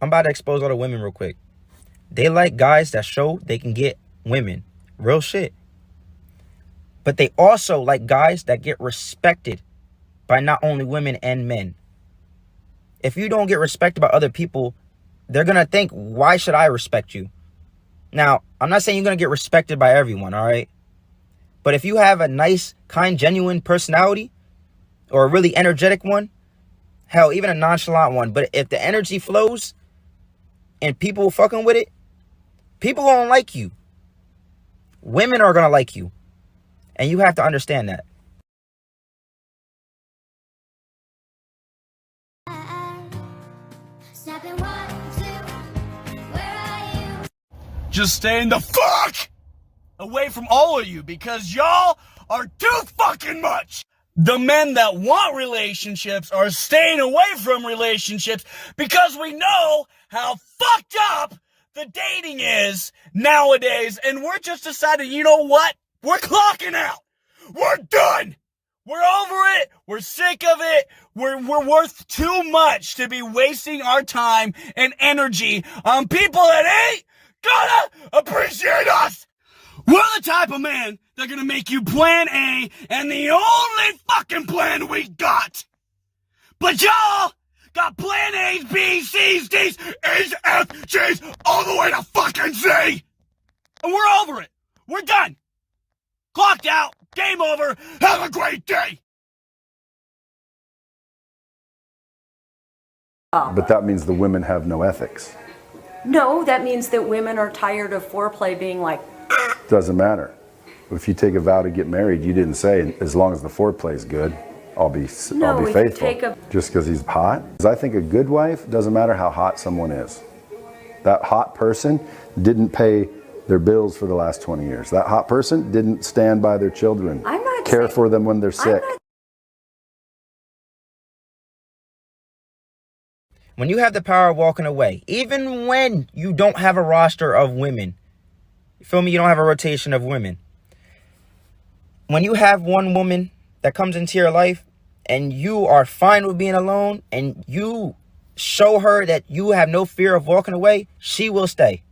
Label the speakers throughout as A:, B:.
A: I'm about to expose all the women real quick. They like guys that show they can get women. Real shit. But they also like guys that get respected by not only women and men. If you don't get respected by other people, they're going to think, why should I respect you? Now, I'm not saying you're going to get respected by everyone, all right? But if you have a nice, kind, genuine personality, or a really energetic one, hell, even a nonchalant one, but if the energy flows and people fucking with it, people gonna like you. Women are gonna like you. And you have to understand that.
B: Just staying the fuck away from all of you because y'all are too fucking much. The men that want relationships are staying away from relationships because we know how fucked up the dating is nowadays, and we're just deciding, you know what? We're clocking out. We're done. We're over it. We're sick of it. We're worth too much to be wasting our time and energy on people that ain't gonna appreciate us. We're the type of man that are gonna make you plan A and the only fucking plan we got. But y'all got plan A's, B's, C's, D's, E's, F's, G's, all the way to fucking Z. And we're over it. We're done. Clocked out. Game over. Have a great day.
C: But that means the women have no ethics.
D: No, that means that women are tired of foreplay being like...
C: Doesn't matter. If you take a vow to get married, you didn't say, as long as the foreplay is good, I'll be faithful. Just because he's hot? Because I think a good wife, doesn't matter how hot someone is. That hot person didn't pay their bills for the last 20 years. That hot person didn't stand by their children, care for them when they're sick.
A: When you have the power of walking away, even when you don't have a roster of women, you feel me? You don't have a rotation of women. When you have one woman that comes into your life and you are fine with being alone and you show her that you have no fear of walking away, she will stay.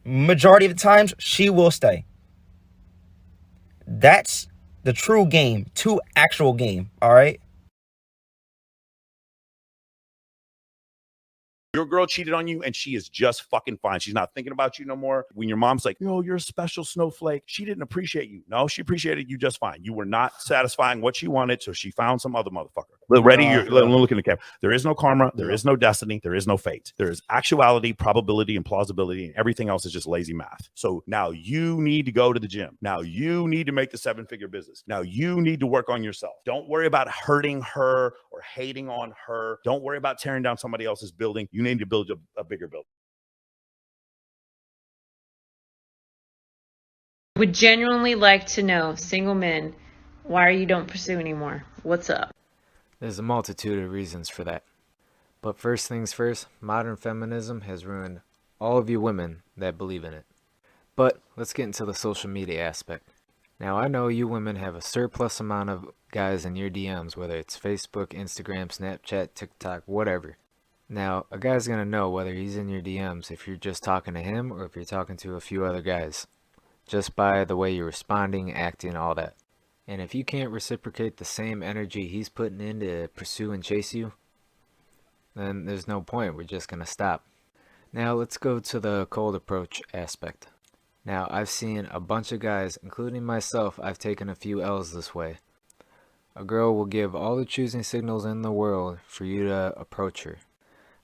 A: Majority of the times, she will stay. That's the true game, actual game, all right?
E: Your girl cheated on you and she is just fucking fine. She's not thinking about you no more. When your mom's like, yo, you're a special snowflake. She didn't appreciate you. No, she appreciated you just fine. You were not satisfying what she wanted, so she found some other motherfucker. Ready? Look in the camera. There is no karma. There is no destiny. There is no fate. There is actuality, probability, and plausibility, and everything else is just lazy math. So now you need to go to the gym. Now you need to make the 7-figure business. Now you need to work on yourself. Don't worry about hurting her or hating on her. Don't worry about tearing down somebody else's building. You need to build a bigger building.
F: Would genuinely like to know, single men, why you don't pursue anymore? What's up?
G: There's a multitude of reasons for that. But first things first, modern feminism has ruined all of you women that believe in it. But let's get into the social media aspect. Now I know you women have a surplus amount of guys in your DMs, whether it's Facebook, Instagram, Snapchat, TikTok, whatever. Now, a guy's gonna know whether he's in your DMs if you're just talking to him or if you're talking to a few other guys, just by the way you're responding, acting, all that. And if you can't reciprocate the same energy he's putting in to pursue and chase you, then there's no point. We're just gonna stop. Now let's go to the cold approach aspect. Now I've seen a bunch of guys, including myself, I've taken a few L's this way. A girl will give all the choosing signals in the world for you to approach her.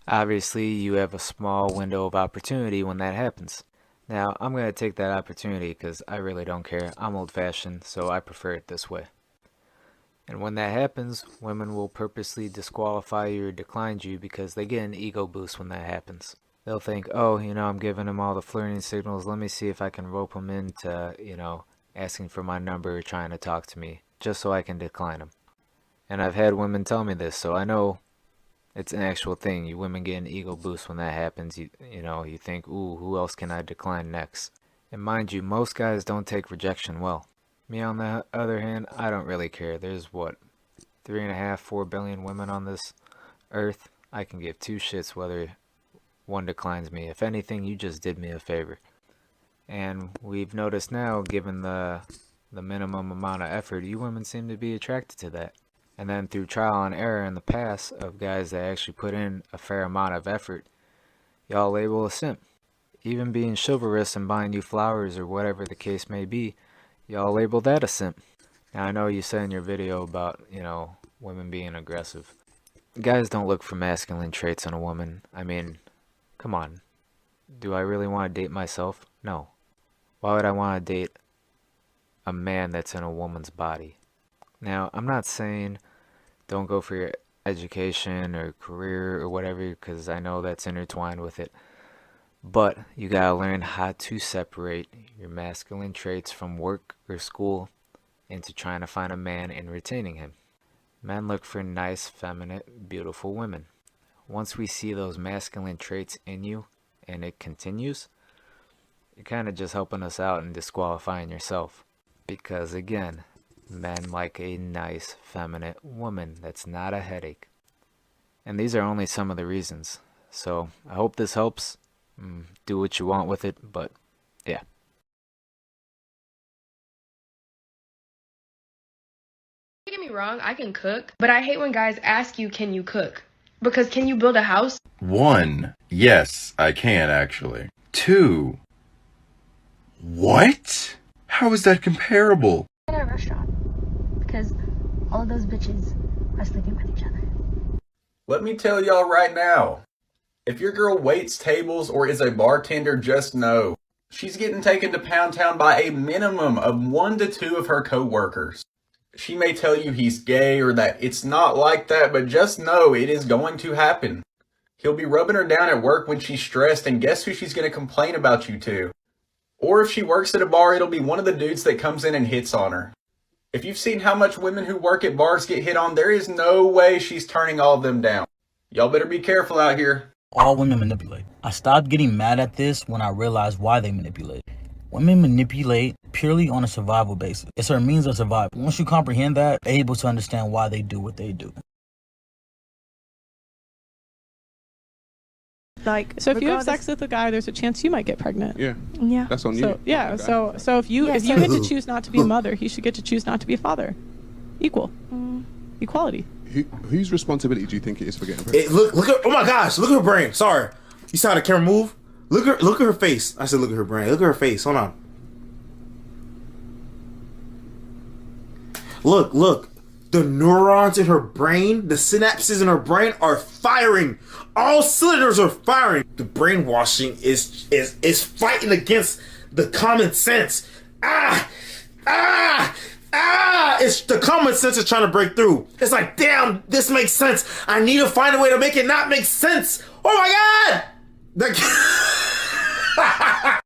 G: Obviously, you have a small window of opportunity when that happens. Now, I'm going to take that opportunity because I really don't care. I'm old-fashioned, so I prefer it this way. And when that happens, women will purposely disqualify you or decline you because they get an ego boost when that happens. They'll think, oh, I'm giving him all the flirting signals. Let me see if I can rope him into, asking for my number or trying to talk to me, just so I can decline him. And I've had women tell me this, so I know it's an actual thing. You women get an ego boost when that happens. You think, ooh, who else can I decline next? And mind you, most guys don't take rejection well. Me, on the other hand, I don't really care. There's, 3.5, 4 billion women on this earth. I can give two shits whether one declines me. If anything, you just did me a favor. And we've noticed now, given the minimum amount of effort, you women seem to be attracted to that. And then through trial and error in the past of guys that actually put in a fair amount of effort, y'all label a simp. Even being chivalrous and buying you flowers or whatever the case may be, y'all label that a simp. Now I know you said in your video about, women being aggressive. Guys don't look for masculine traits in a woman. I mean, come on. Do I really want to date myself? No. Why would I want to date a man that's in a woman's body? Now, I'm not saying don't go for your education or career or whatever, because I know that's intertwined with it. But you gotta learn how to separate your masculine traits from work or school into trying to find a man and retaining him. Men look for nice, feminine, beautiful women. Once we see those masculine traits in you and it continues, you're kind of just helping us out and disqualifying yourself. Because again, men like a nice, feminine woman that's not a headache. And these are only some of the reasons. So I hope this helps. Do what you want with it, but yeah.
H: Don't get me wrong, I can cook, but I hate when guys ask you, can you cook? Because can you build a house?
I: 1, yes, I can actually. 2, what? How is that comparable?
J: In a restaurant, because all of those bitches are sleeping with each other.
K: Let me tell y'all right now, if your girl waits tables or is a bartender, just know she's getting taken to Pound Town by a minimum of 1 to 2 of her co-workers. She may tell you he's gay or that it's not like that, but just know it is going to happen. He'll be rubbing her down at work when she's stressed, and guess who she's going to complain about you to? Or if she works at a bar, it'll be one of the dudes that comes in and hits on her. If you've seen how much women who work at bars get hit on, there is no way she's turning all of them down. Y'all better be careful out here.
B: All women manipulate. I stopped getting mad at this when I realized why they manipulate. Women manipulate purely on a survival basis. It's their means of survival. Once you comprehend that, you're able to understand why they do what they do.
L: So if you have sex with a guy, there's a chance you might get pregnant.
J: Yeah.
L: That's on you. So if you get to choose not to be a mother, he should get to choose not to be a father. Equal. Equality.
M: Whose responsibility do you think it is for getting pregnant?
N: Look at, oh my gosh, look at her brain. Sorry. You saw the camera move? Look at her face. I said look at her brain. Look at her face. Hold on. Look. The neurons in her brain, the synapses in her brain are firing. All cylinders are firing. The brainwashing is fighting against the common sense. It's the common sense is trying to break through. It's like, damn, this makes sense. I need to find a way to make it not make sense. Oh my God!